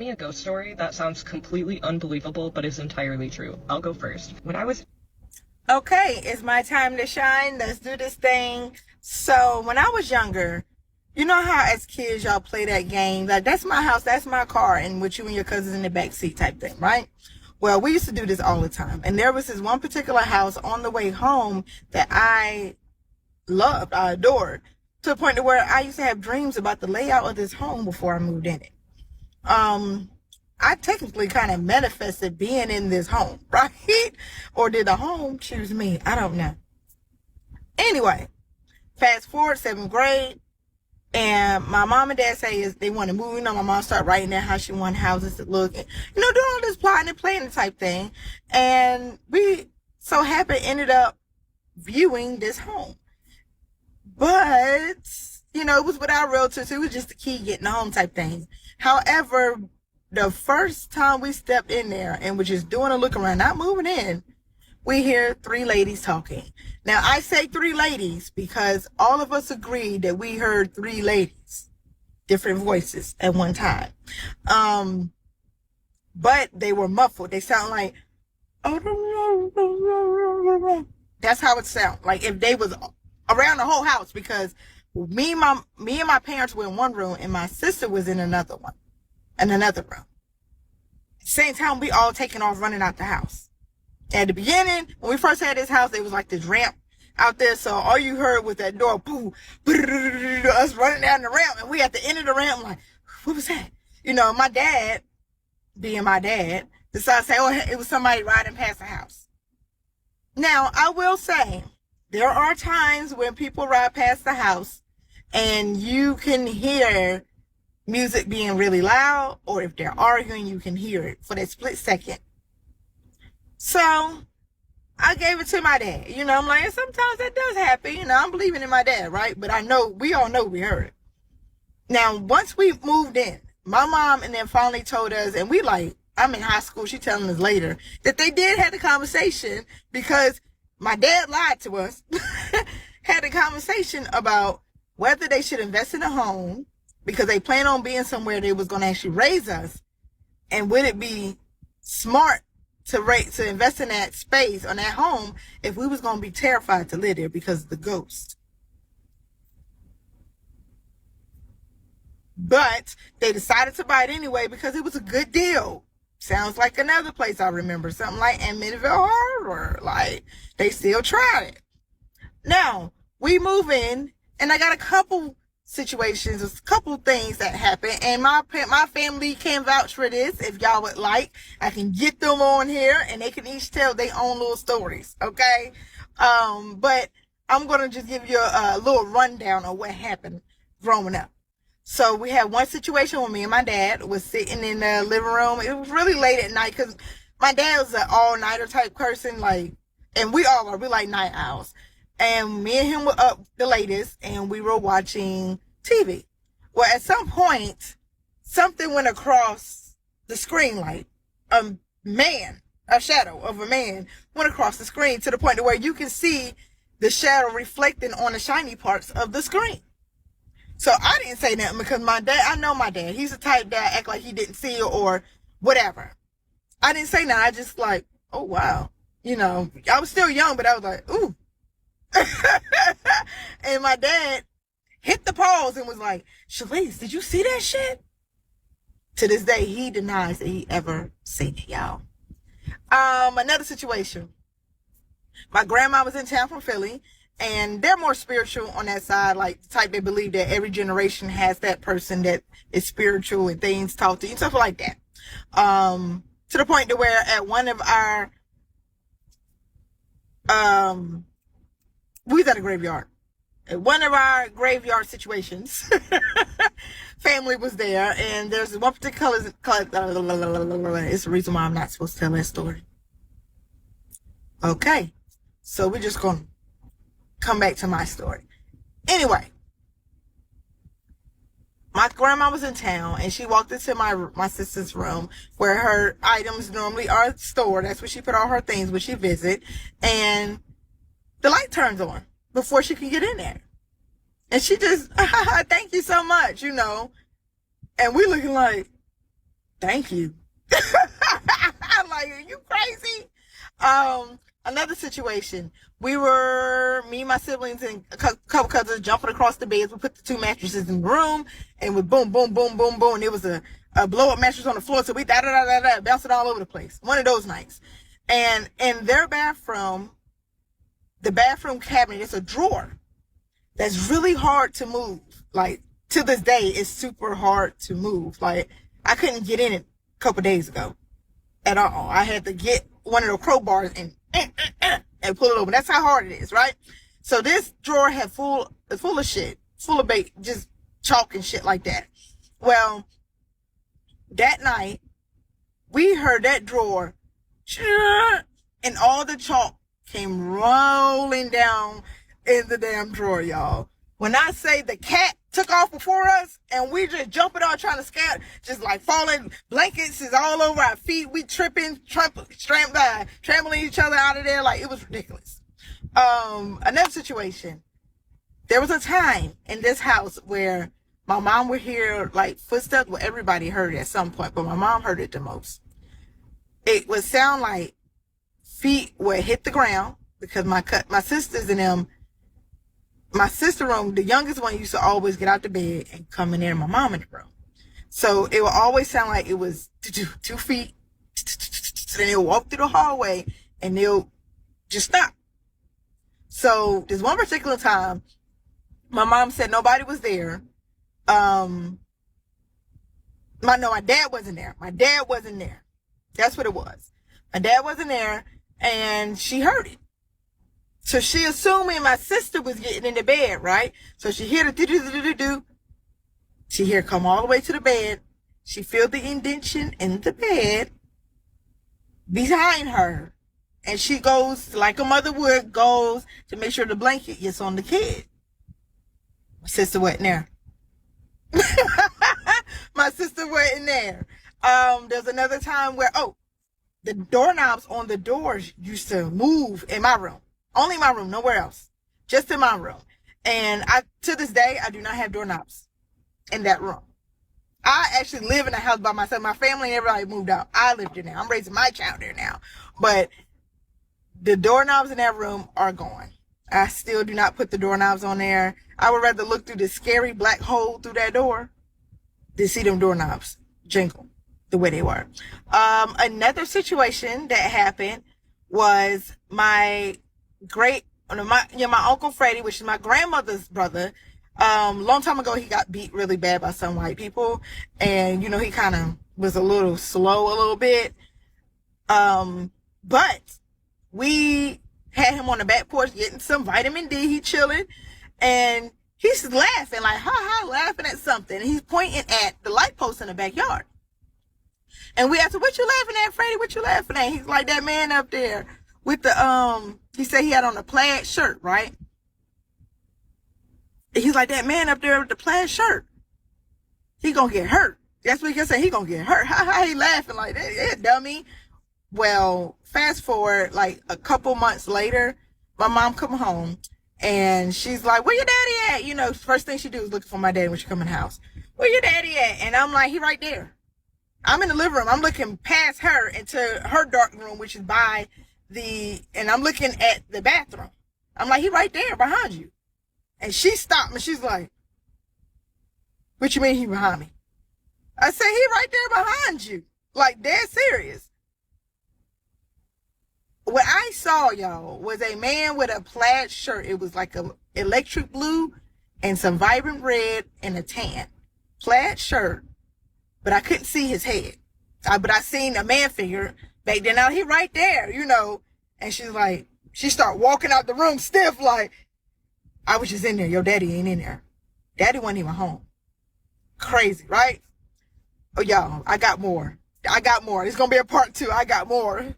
Me a ghost story that sounds completely unbelievable but is entirely true. I'll go first. When I was Okay, it's my time to shine. Let's do this thing. So when I was younger, you know how as kids y'all play that game, like that's my house, that's my car, and with you and your cousins in the back seat type thing, right? Well, we used to do this all the time. And there was this one particular house on the way home that I loved, I adored, to the point to where I used to have dreams about the layout of this home before I moved in it. Um, I technically kind of manifested being in this home, right? Or did the home choose me? I don't know. Anyway, fast forward 7th grade, and my mom and dad say is they want to move. You know, my mom started writing down how she wanted houses to look, and doing all this plotting and planning type thing. And we so happy ended up viewing this home, but it was without realtors. It was just the key getting the home type thing. However, the first time we stepped in there and were just doing a look around, not moving in, we hear three ladies talking. Now, I say three ladies because all of us agreed that we heard three ladies, different voices at one time. But they were muffled. They sound like, that's how it sounds. Like if they was around the whole house, because me and my parents were in one room and my sister was in another room. Same time, we all taking off running out the house. At the beginning, when we first had this house, there was like this ramp out there. So all you heard was that door, boom, us running down the ramp. And we at the end of the ramp, like, what was that? My dad, being my dad, decided to say, oh, it was somebody riding past the house. Now, I will say, there are times when people ride past the house and you can hear music being really loud, or if they're arguing, you can hear it for that split second. So I gave it to my dad. I'm like, sometimes that does happen. I'm believing in my dad, right? But we all know we heard it. Now, once we moved in, my mom and then finally told us, and we like, I'm in high school, she telling us later, that they did have the conversation because my dad lied to us, had a conversation about whether they should invest in a home because they plan on being somewhere they was going to actually raise us. And would it be smart to invest in that space on that home if we was going to be terrified to live there because of the ghost? But they decided to buy it anyway because it was a good deal. Sounds like another place I remember, something like Amityville Horror. Like, they still tried it. Now, we move in, and I got a couple situations, a couple things that happen, and my family can vouch for this. If y'all would like, I can get them on here, and they can each tell their own little stories, okay? But I'm going to just give you a little rundown of what happened growing up. So we had one situation where me and my dad was sitting in the living room. It was really late at night because my dad was an all-nighter type person, like, and we all are. We like night owls. And me and him were up the latest, and we were watching TV. Well, at some point, something went across the screen, like a shadow of a man went across the screen to the point to where you can see the shadow reflecting on the shiny parts of the screen. So I didn't say nothing because I know my dad. He's the type that act like he didn't see it or whatever. I didn't say nothing. I just like, oh, wow. I was still young, but I was like, ooh. And my dad hit the pause and was like, Shalise, did you see that shit? To this day, he denies that he ever seen it, y'all. Another situation. My grandma was in town from Philly, and they're more spiritual on that side, like the type they believe that every generation has that person that is spiritual and things talk to you, stuff like that. To the point to where at one of our, we was at a graveyard. At one of our graveyard situations, family was there, and there's one particular color. It's the reason why I'm not supposed to tell that story. Okay, so we're just gonna come back to my story. Anyway, my grandma was in town, and she walked into my sister's room where her items normally are stored. That's where she put all her things when she visit, and the light turns on before she can get in there. And she just, thank you so much, And we looking like, Thank you. I'm like, are you crazy? Another situation. Me and my siblings and a couple cousins jumping across the beds. We put the 2 mattresses in the room, and we boom, boom, boom, boom, boom. And it was a blow up mattress on the floor, so we bouncing all over the place. One of those nights. And in their bathroom, the bathroom cabinet, it's a drawer that's really hard to move. Like, to this day, it's super hard to move. Like, I couldn't get in it a couple days ago at all. I had to get one of the crowbars and pull it open. That's how hard it is, right? So this drawer is full of shit, full of bait, just chalk and shit like that. Well, that night, we heard that drawer, and all the chalk came rolling down in the damn drawer, y'all. When I say the cat took off before us, and we just jumping on trying to scatter, just like falling, blankets is all over our feet, we tripping, trampling each other out of there, like, it was ridiculous. Another situation, there was a time in this house where my mom would hear, like, footsteps. Well, everybody heard it at some point, but my mom heard it the most. It would sound like feet would hit the ground, because my sisters and them, my sister room, the youngest one, used to always get out the bed and come in there, my mom in the room. So it would always sound like it was 2 feet, and they'll walk through the hallway and they'll just stop. So this one particular time, my mom said nobody was there. My dad wasn't there. My dad wasn't there. That's what it was. My dad wasn't there, and she heard it. So she assumed me and my sister was getting in the bed, right? So she heard the do-do-do-do-do. She heard come all the way to the bed. She felt the indentation in the bed behind her. And she goes, like a mother would, goes to make sure the blanket gets on the kid. My sister wasn't there. My sister wasn't there. There's another time where, the doorknobs on the doors used to move in my room. Only my room, nowhere else. Just in my room. And to this day, I do not have doorknobs in that room. I actually live in a house by myself. My family and everybody moved out. I live there now. I'm raising my child there now. But the doorknobs in that room are gone. I still do not put the doorknobs on there. I would rather look through the scary black hole through that door than see them doorknobs jingle the way they were. Another situation that happened was my Uncle Freddie, which is my grandmother's brother. Long time ago, he got beat really bad by some white people, and he kind of was a little slow a little bit. But we had him on the back porch getting some vitamin D. He chilling, and he's laughing like laughing at something. And he's pointing at the light post in the backyard. And we asked him, "What you laughing at, Freddie? What you laughing at?" He's like, "That man up there with the he said he had on a plaid shirt, right?" He's like, "That man up there with the plaid shirt, he gonna get hurt." That's what he said. He gonna get hurt. He laughing like that, yeah, dummy. Well, fast forward like a couple months later, my mom come home and she's like, "Where your daddy at?" First thing she do is look for my daddy when she come in the house. "Where your daddy at?" And I'm like, "He right there." I'm in the living room. I'm looking past her into her dark room, which is and I'm looking at the bathroom. I'm like, "He right there behind you." And she stopped me. She's like, "What you mean he behind me?" I said, "He right there behind you." Like, dead serious. What I saw, y'all, was a man with a plaid shirt. It was like a electric blue and some vibrant red and a tan. Plaid shirt. But I couldn't see his head. But I seen a man figure back then. Now, he right there, And she's like, she start walking out the room stiff like, "I was just in there. Your daddy ain't in there. Daddy wasn't even home." Crazy, right? Oh, y'all, I got more. It's going to be a part 2. I got more.